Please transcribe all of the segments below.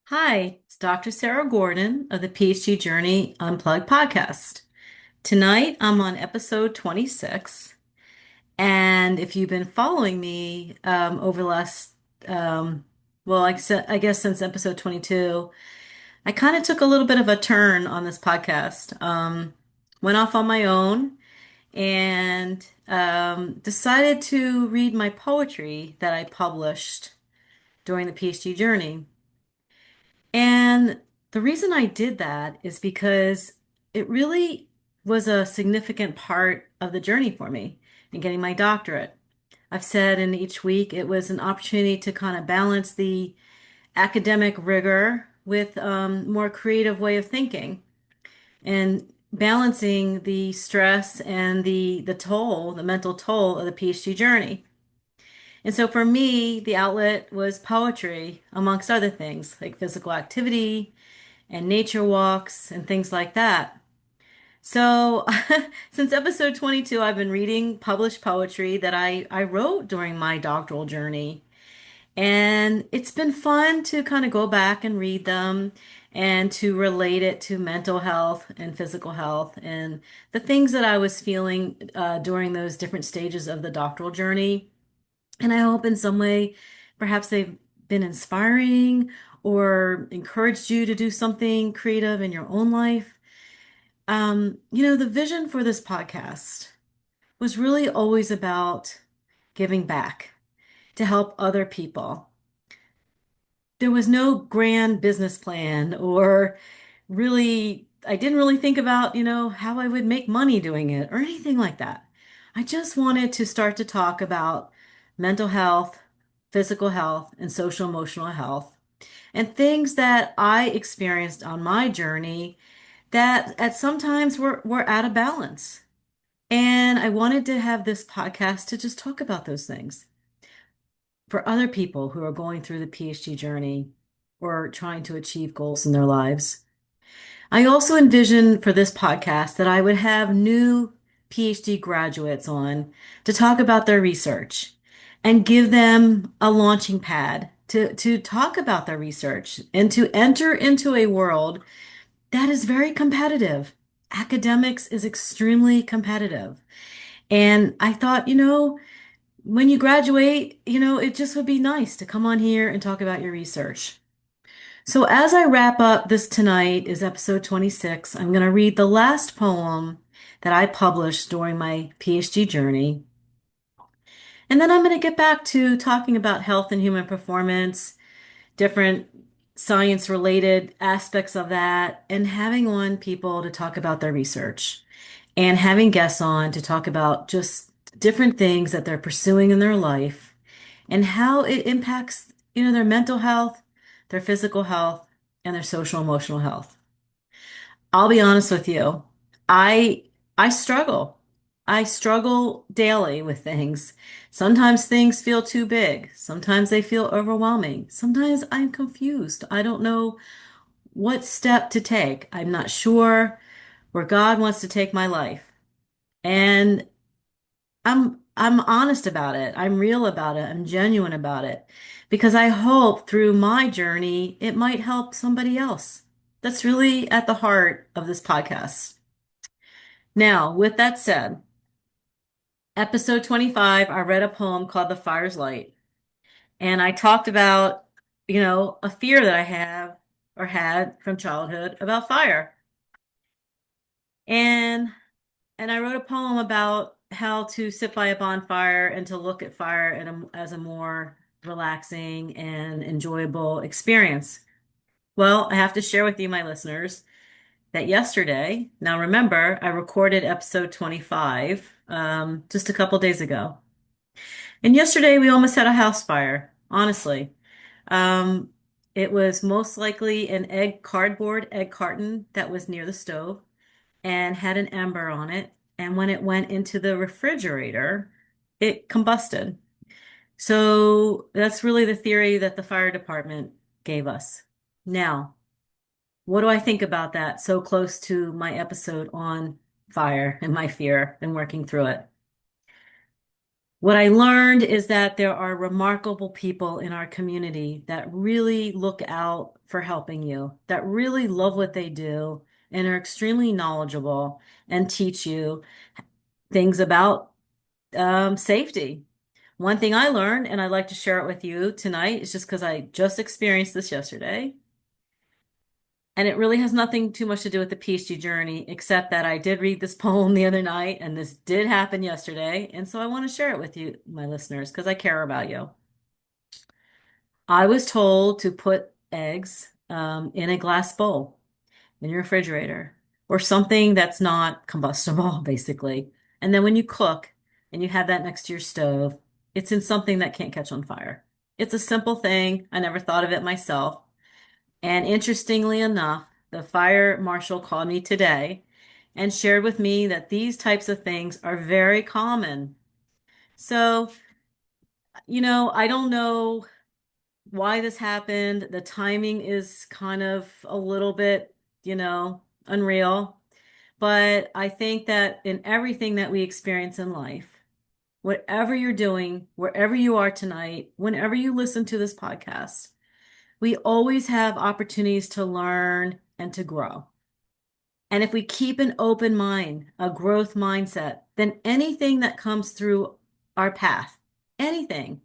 Hi, it's Dr. Sarah Gordon of the PhD Journey Unplugged podcast. Tonight I'm on episode 26. And if you've been following me over the last, well, I guess since episode 22, I kind of took a little bit of a turn on this podcast. Went off on my own and decided to read my poetry that I published during the PhD journey. And the reason I did that is because it really was a significant part of the journey for me in getting my doctorate. I've said in each week it was an opportunity to kind of balance the academic rigor with more creative way of thinking and balancing the stress and the mental toll of the PhD journey. And so for me, the outlet was poetry, amongst other things like physical activity and nature walks and things like that. So, since episode 22, I've been reading published poetry that I wrote during my doctoral journey. And it's been fun to kind of go back and read them and to relate it to mental health and physical health and the things that I was feeling during those different stages of the doctoral journey. And I hope in some way, perhaps they've been inspiring or encouraged you to do something creative in your own life. The vision for this podcast was really always about giving back to help other people. There was no grand business plan or I didn't really think about, how I would make money doing it or anything like that. I just wanted to start to talk about mental health, physical health, and social emotional health, and things that I experienced on my journey that at sometimes were out of balance. And I wanted to have this podcast to just talk about those things for other people who are going through the PhD journey or trying to achieve goals in their lives. I also envisioned for this podcast that I would have new PhD graduates on to talk about their research and give them a launching pad to talk about their research and to enter into a world that is very competitive. Academics is extremely competitive. And I thought, when you graduate, it just would be nice to come on here and talk about your research. So, as I wrap up this tonight is episode 26. I'm going to read the last poem that I published during my PhD journey. And then I'm going to get back to talking about health and human performance, different science related aspects of that, and having on people to talk about their research and having guests on to talk about just different things that they're pursuing in their life and how it impacts, their mental health, their physical health, and their social emotional health. I'll be honest with you. I I struggle. I struggle daily with things. Sometimes things feel too big. Sometimes they feel overwhelming. Sometimes I'm confused. I don't know what step to take. I'm not sure where God wants to take my life. And I'm honest about it. I'm real about it. I'm genuine about it because I hope through my journey it might help somebody else. That's really at the heart of this podcast. Now, with that said, episode 25, I read a poem called The Fire's Light, and I talked about, a fear that I have or had from childhood about fire. And and I wrote a poem about how to sit by a bonfire and to look at fire as a more relaxing and enjoyable experience. Well, I have to share with you, my listeners, that yesterday, now remember, I recorded episode 25 just a couple days ago. And yesterday we almost had a house fire, honestly. Um, it was most likely an cardboard egg carton that was near the stove and had an ember on it. And when it went into the refrigerator, it combusted. So that's really the theory that the fire department gave us. Now, what do I think about that so close to my episode on fire and my fear and working through it? What I learned is that there are remarkable people in our community that really look out for helping you, that really love what they do and are extremely knowledgeable and teach you things about safety. One thing I learned, and I'd like to share it with you tonight, is just because I just experienced this yesterday. And it really has nothing too much to do with the PhD journey, except that I did read this poem the other night, and this did happen yesterday. And so I want to share it with you, my listeners, because I care about you. I was told to put eggs in a glass bowl in your refrigerator or something that's not combustible, basically. And then when you cook and you have that next to your stove, it's in something that can't catch on fire. It's a simple thing. I never thought of it myself. And interestingly enough, the fire marshal called me today and shared with me that these types of things are very common. So, I don't know why this happened. The timing is kind of a little bit, unreal. But I think that in everything that we experience in life, whatever you're doing, wherever you are tonight, whenever you listen to this podcast, we always have opportunities to learn and to grow. And if we keep an open mind, a growth mindset, then anything that comes through our path, anything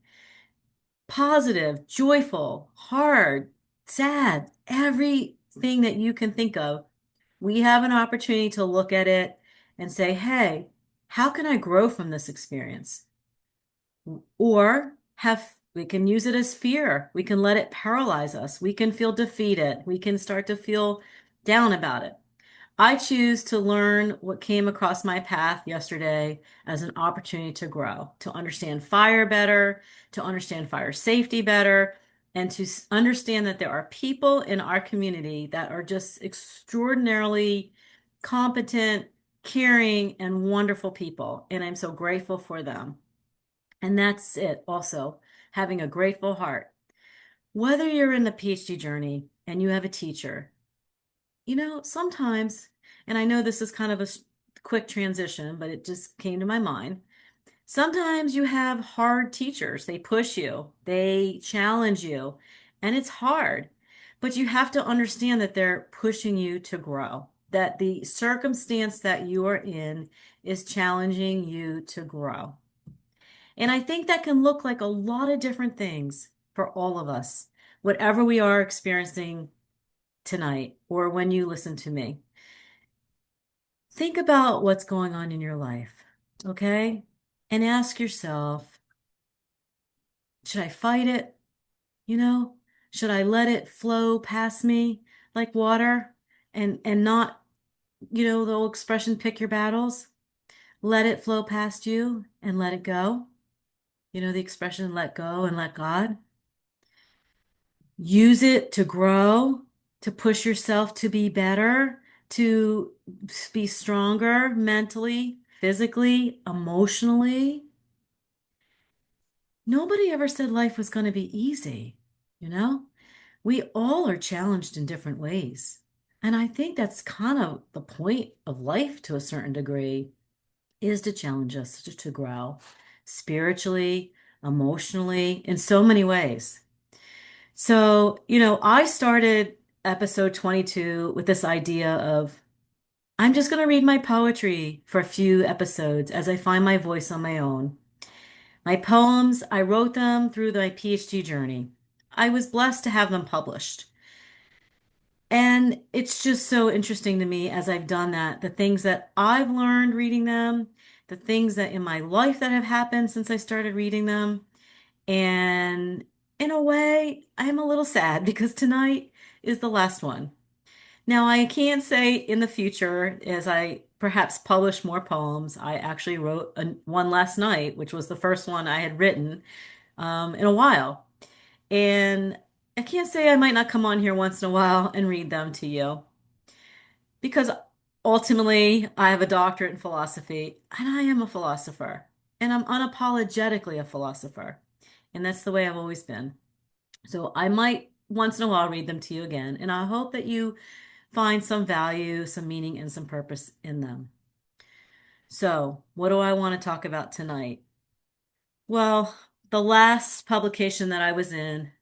positive, joyful, hard, sad, everything that you can think of, we have an opportunity to look at it and say, hey, how can I grow from this experience? Or we can use it as fear. We can let it paralyze us. We can feel defeated. We can start to feel down about it. I choose to learn what came across my path yesterday as an opportunity to grow, to understand fire better, to understand fire safety better, and to understand that there are people in our community that are just extraordinarily competent, caring, and wonderful people. And I'm so grateful for them. And that's it also, having a grateful heart. Whether you're in the PhD journey and you have a teacher, sometimes, and I know this is kind of a quick transition, but it just came to my mind. Sometimes you have hard teachers. They push you, they challenge you, and it's hard. But you have to understand that they're pushing you to grow, that the circumstance that you are in is challenging you to grow. And I think that can look like a lot of different things for all of us, whatever we are experiencing tonight or when you listen to me. Think about what's going on in your life, okay? And ask yourself, should I fight it? You know, should I let it flow past me like water and not, the old expression, pick your battles? Let it flow past you and let it go. You know the expression, let go and let God. Use it to grow, to push yourself to be better, to be stronger mentally, physically, emotionally. Nobody ever said life was going to be easy, you know? We all are challenged in different ways. And I think that's kind of the point of life to a certain degree, is to challenge us to grow spiritually, emotionally, in so many ways. So, I started episode 22 with this idea of I'm just going to read my poetry for a few episodes as I find my voice on my own. My poems, I wrote them through my PhD journey. I was blessed to have them published. And it's just so interesting to me as I've done that, the things that I've learned reading them, the things that in my life that have happened since I started reading them. And in a way, I'm a little sad because tonight is the last one. Now, I can't say in the future, as I perhaps publish more poems, I actually wrote one last night, which was the first one I had written in a while. And I can't say I might not come on here once in a while and read them to you because ultimately I have a doctorate in philosophy and I am a philosopher and I'm unapologetically a philosopher. And that's the way I've always been. So I might once in a while read them to you again, and I hope that you find some value, some meaning, and some purpose in them. So, what do I want to talk about tonight? Well, the last publication that I was in,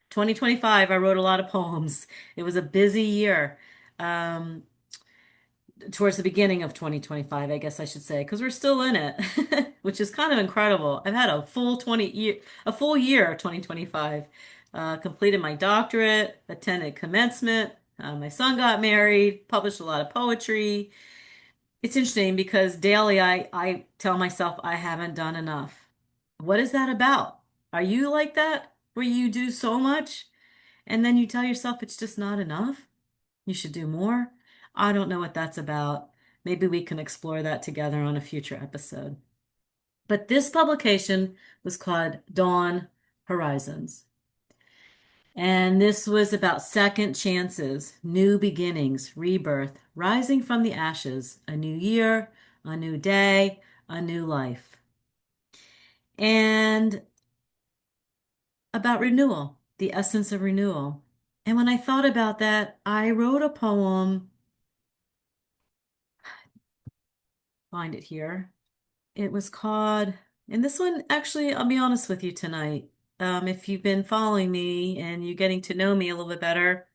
2025, I wrote a lot of poems. It was a busy year. Um, Towards the beginning of 2025, I guess I should say, because we're still in it, which is kind of incredible. I've had a full year, 2025. Completed my doctorate, attended commencement. My son got married, published a lot of poetry. It's interesting because daily I tell myself I haven't done enough. What is that about? Are you like that? Where you do so much and then you tell yourself it's just not enough? You should do more? I don't know what that's about. Maybe we can explore that together on a future episode. But this publication was called Dawn Horizons. And this was about second chances, new beginnings, rebirth, rising from the ashes, a new year, a new day, a new life. And about renewal, the essence of renewal. And when I thought about that, I wrote a poem, find it here. It was called, and this one, actually, I'll be honest with you tonight. If you've been following me and you're getting to know me a little bit better,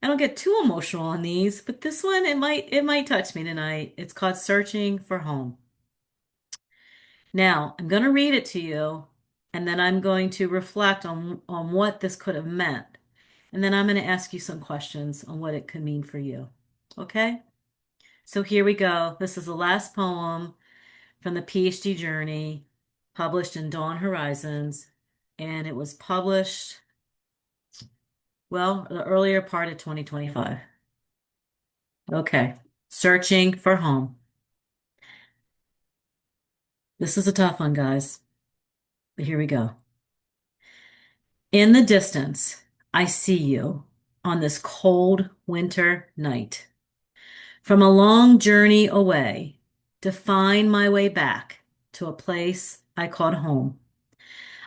I don't get too emotional on these, but this one, it might touch me tonight. It's called Searching for Home. Now, I'm going to read it to you, and then I'm going to reflect on what this could have meant. And then I'm going to ask you some questions on what it could mean for you. Okay? So here we go. This is the last poem from the PhD journey, published in Dawn Horizons, and it was published, well, the earlier part of 2025. Okay, searching for home. This is a tough one, guys, but here we go. In the distance, I see you on this cold winter night. From a long journey away, to find my way back to a place I called home.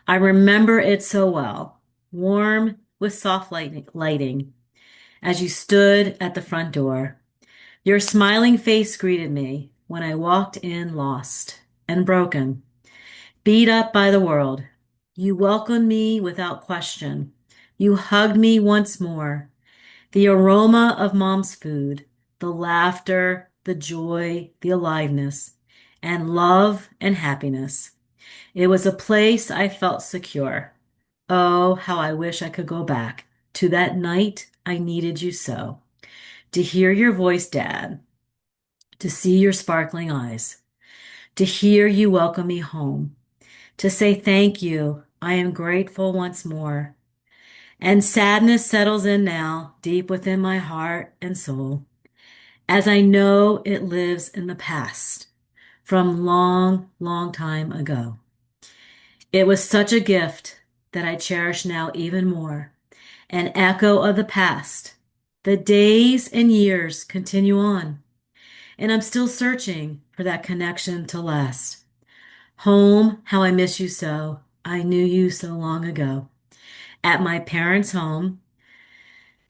I remember it so well, warm with soft lighting, as you stood at the front door. Your smiling face greeted me when I walked in lost and broken, beat up by the world. You welcomed me without question. You hugged me once more. The aroma of mom's food, the laughter, the joy, the aliveness, and love and happiness. It was a place I felt secure. Oh, how I wish I could go back to that night I needed you so. To hear your voice, Dad, to see your sparkling eyes, to hear you welcome me home, to say thank you. I am grateful once more. And sadness settles in now, deep within my heart and soul, as I know it lives in the past from long, long time ago. It was such a gift that I cherish now even more, an echo of the past. The days and years continue on, and I'm still searching for that connection to last. Home, how I miss you so. I knew you so long ago. At my parents' home,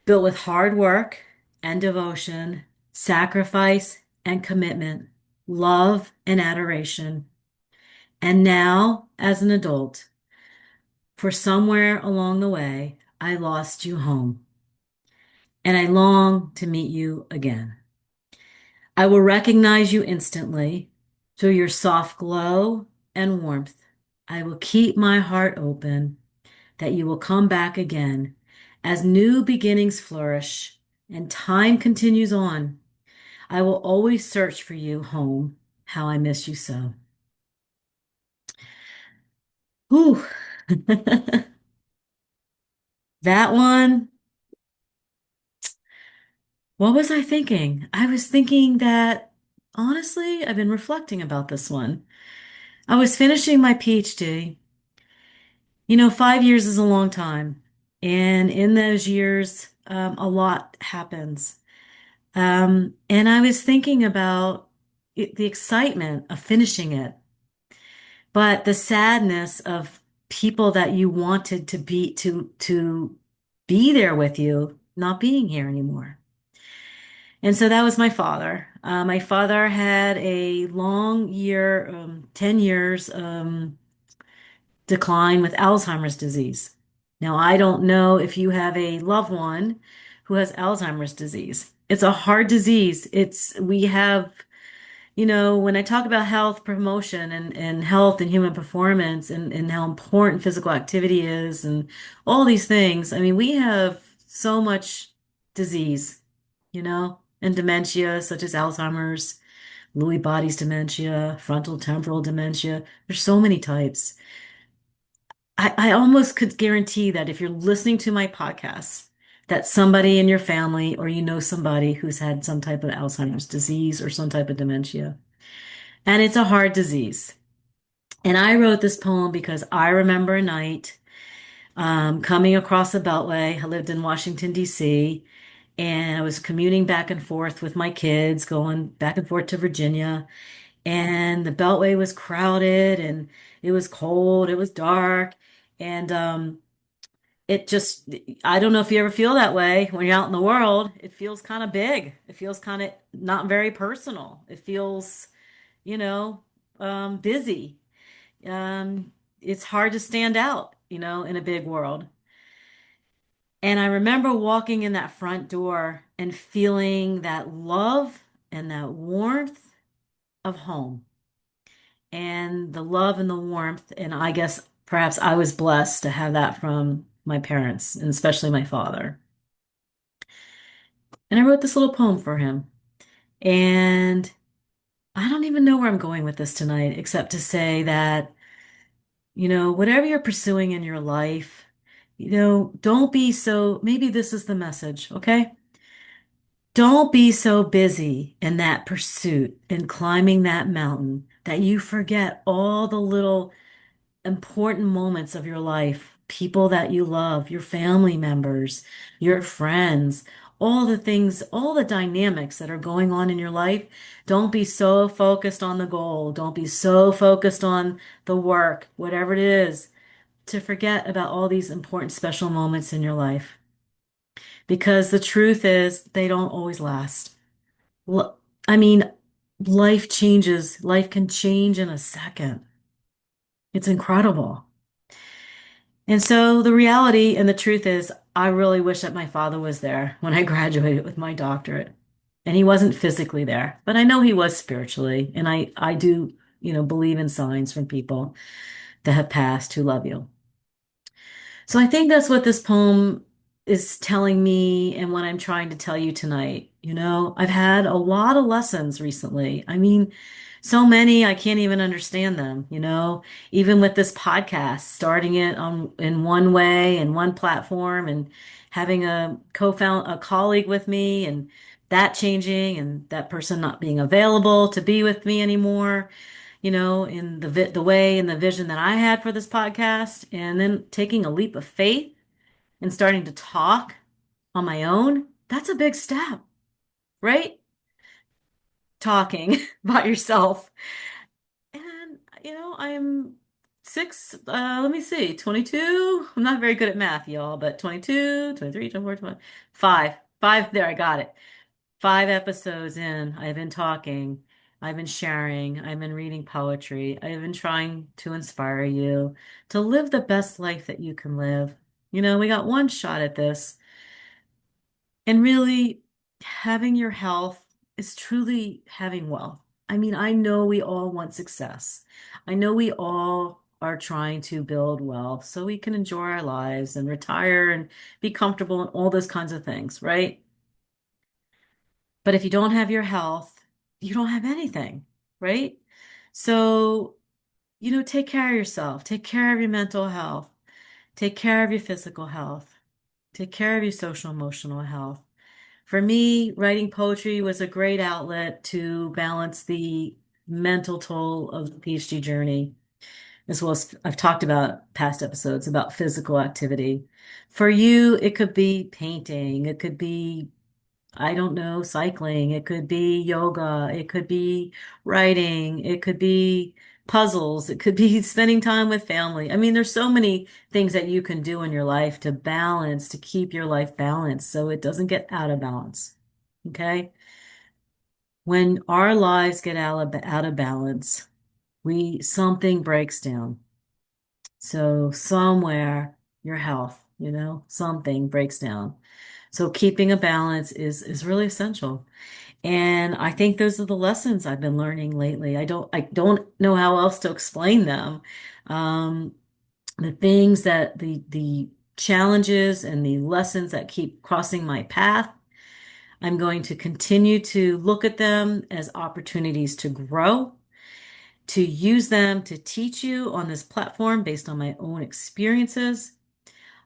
built with hard work and devotion, sacrifice and commitment, love and adoration. And now, as an adult, for somewhere along the way, I lost you home, and I long to meet you again. I will recognize you instantly through your soft glow and warmth. I will keep my heart open that you will come back again as new beginnings flourish and time continues on. I will always search for you, home, how I miss you so. Whew. That one, what was I thinking? I was thinking that, honestly, I've been reflecting about this one. I was finishing my PhD. 5 years is a long time. And in those years, a lot happens. And I was thinking about the excitement of finishing it, but the sadness of people that you wanted to be there with you not being here anymore. And so that was my father. My father had a long year, 10 years, decline with Alzheimer's disease. Now, I don't know if you have a loved one who has Alzheimer's disease. It's a hard disease. We have, when I talk about health promotion and health and human performance and how important physical activity is and all these things, I mean, we have so much disease, and dementia, such as Alzheimer's, Lewy body's dementia, frontal temporal dementia. There's so many types. I almost could guarantee that if you're listening to my podcast, that somebody in your family or somebody who's had some type of Alzheimer's disease or some type of dementia. And it's a hard disease. And I wrote this poem because I remember a night coming across the Beltway. I lived in Washington, D.C., and I was commuting back and forth with my kids, going back and forth to Virginia. And the Beltway was crowded and it was cold, it was dark. And it just, I don't know if you ever feel that way when you're out in the world. It feels kind of big. It feels kind of not very personal. It feels, you know, busy. It's hard to stand out, in a big world. And I remember walking in that front door and feeling that love and that warmth of home and the love and the warmth. And I guess perhaps I was blessed to have that from my parents and especially my father. And I wrote this little poem for him. And I don't even know where I'm going with this tonight, except to say that, whatever you're pursuing in your life, don't be so, maybe this is the message, okay? Don't be so busy in that pursuit and climbing that mountain that you forget all the little important moments of your life, people that you love, your family members, your friends, all the things, all the dynamics that are going on in your life. Don't be so focused on the goal. Don't be so focused on the work, whatever it is, to forget about all these important special moments in your life. Because the truth is, they don't always last. L- I mean, life changes. Life can change in a second. It's incredible. And so the reality and the truth is, I really wish that my father was there when I graduated with my doctorate. And he wasn't physically there, but I know he was spiritually. And I do, believe in signs from people that have passed who love you. So I think that's what this poem is telling me and what I'm trying to tell you tonight. I've had a lot of lessons recently. I mean, so many I can't even understand them, even with this podcast, starting it on in one way and one platform and having a co-found a colleague with me and that changing and that person not being available to be with me anymore, in the way and the vision that I had for this podcast, and then taking a leap of faith and starting to talk on my own. That's a big step, right? Talking about yourself. And, I'm let me see, 22. I'm not very good at math, y'all, but 22, 23, 24, 25. Five, there, I got it. 5 episodes in, I've been talking, I've been sharing, I've been reading poetry, I've been trying to inspire you to live the best life that you can live. We got one shot at this, and really having your health is truly having wealth. I mean, I know we all want success. I know we all are trying to build wealth so we can enjoy our lives and retire and be comfortable and all those kinds of things, right? But if you don't have your health, you don't have anything, right? So, take care of yourself, take care of your mental health, take care of your physical health, take care of your social emotional health. For me, writing poetry was a great outlet to balance the mental toll of the PhD journey, as well as I've talked about past episodes about physical activity. For you, it could be painting, it could be I don't know, cycling. It could be yoga. It could be writing. It could be puzzles. It could be spending time with family. I mean, there's so many things that you can do in your life to balance, to keep your life balanced so it doesn't get out of balance. Okay? When our lives get out of balance, something breaks down. So somewhere your health, something breaks down. So keeping a balance is really essential. And I think those are the lessons I've been learning lately. I don't know how else to explain them. Um, the things that the challenges and the lessons that keep crossing my path, I'm going to continue to look at them as opportunities to grow, to use them to teach you on this platform based on my own experiences.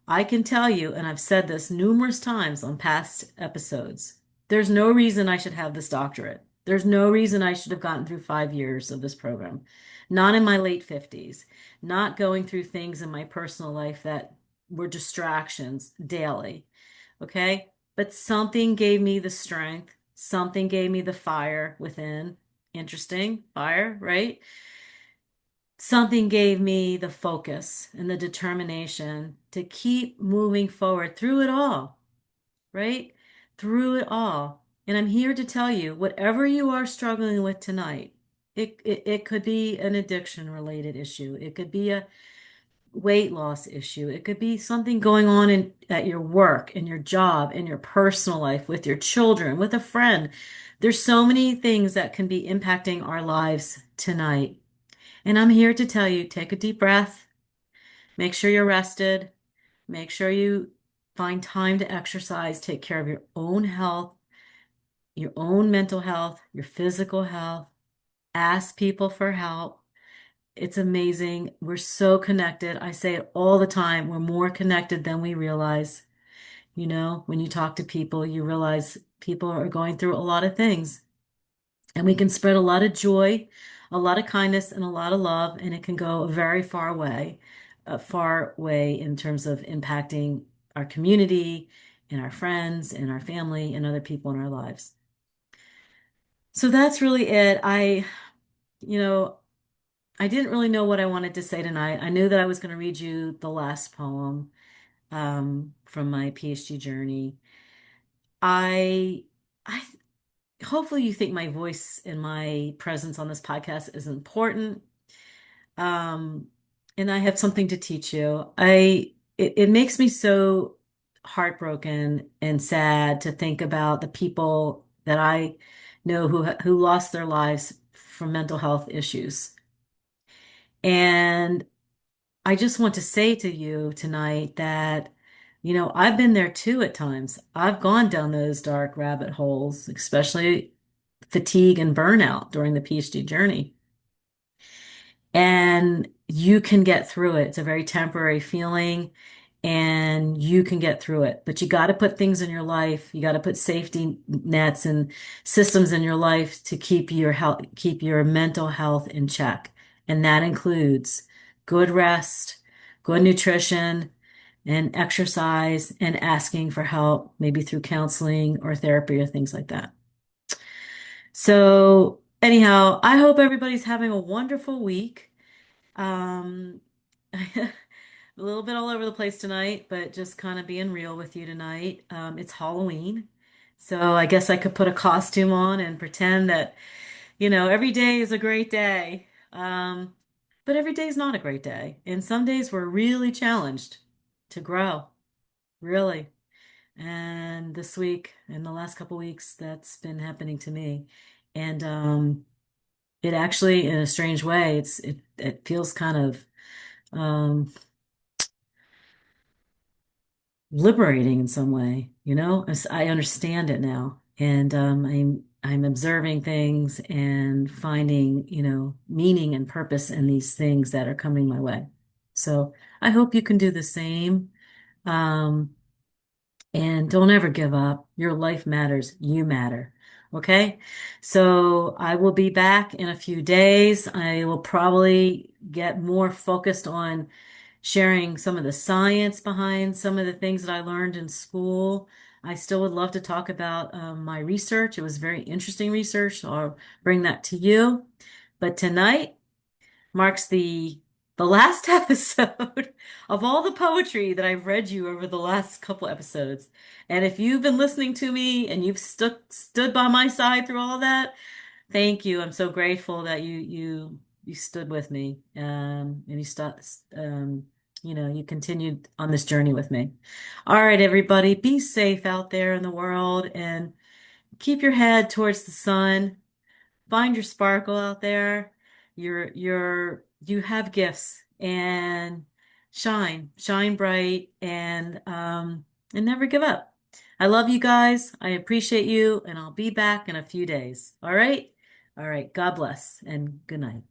I can tell you, and I've said this numerous times on past episodes, there's no reason I should have this doctorate. There's no reason I should have gotten through 5 years of this program. Not in my late 50s, not going through things in my personal life that were distractions daily. Okay. But something gave me the strength, something gave me the fire within. Interesting, fire, right? Something gave me the focus and the determination to keep moving forward through it all, right? Through it all. And I'm here to tell you, whatever you are struggling with tonight, it could be an addiction related issue. It could be a weight loss issue. It could be something going on at your work, in your job, in your personal life, with your children, with a friend. There's so many things that can be impacting our lives tonight. And I'm here to tell you, take a deep breath, make sure you're rested, make sure you find time to exercise, take care of your own health, your own mental health, your physical health. Ask people for help. It's amazing. We're so connected. I say it all the time. We're more connected than we realize. When you talk to people, you realize people are going through a lot of things. And we can spread a lot of joy, a lot of kindness, and a lot of love, and it can go a far way in terms of impacting our community and our friends and our family and other people in our lives. So that's really it. You know, I didn't really know what I wanted to say tonight. I knew that I was going to read you the last poem from my PhD journey. I, I hopefully you think my voice and my presence on this podcast is important. Um, and I have something to teach you. It makes me so heartbroken and sad to think about the people that I know who lost their lives from mental health issues. And I just want to say to you tonight that, I've been there too at times. I've gone down those dark rabbit holes, especially fatigue and burnout during the PhD journey. And you can get through it. It's a very temporary feeling and you can get through it. But you got to put things in your life. You got to put safety nets and systems in your life to keep your mental health in check. And that includes good rest, good nutrition, and exercise and asking for help, maybe through counseling or therapy or things like that. So, anyhow, I hope everybody's having a wonderful week. Um, a little bit all over the place tonight, but just kind of being real with you tonight. It's Halloween, so I guess I could put a costume on and pretend that, every day is a great day. But every day is not a great day. And some days we're really challenged to grow, really. And this week and the last couple weeks, that's been happening to me. And it actually, in a strange way, it feels kind of um, liberating in some way, I understand it now, and I'm observing things and finding, meaning and purpose in these things that are coming my way. So I hope you can do the same. Um, and don't ever give up. Your life matters. You matter. Okay. So I will be back in a few days. I will probably get more focused on sharing some of the science behind some of the things that I learned in school. I still would love to talk about my research. It was very interesting research, so I'll bring that to you. But tonight marks the last episode of all the poetry that I've read you over the last couple episodes. And if you've been listening to me and you've stood by my side through all of that, thank you. I'm so grateful that you stood with me, and you continued on this journey with me. All right, everybody, be safe out there in the world and keep your head towards the sun. Find your sparkle out there. You have gifts and shine bright and never give up. I love you guys. I appreciate you, and I'll be back in a few days. All right? All right. God bless and good night.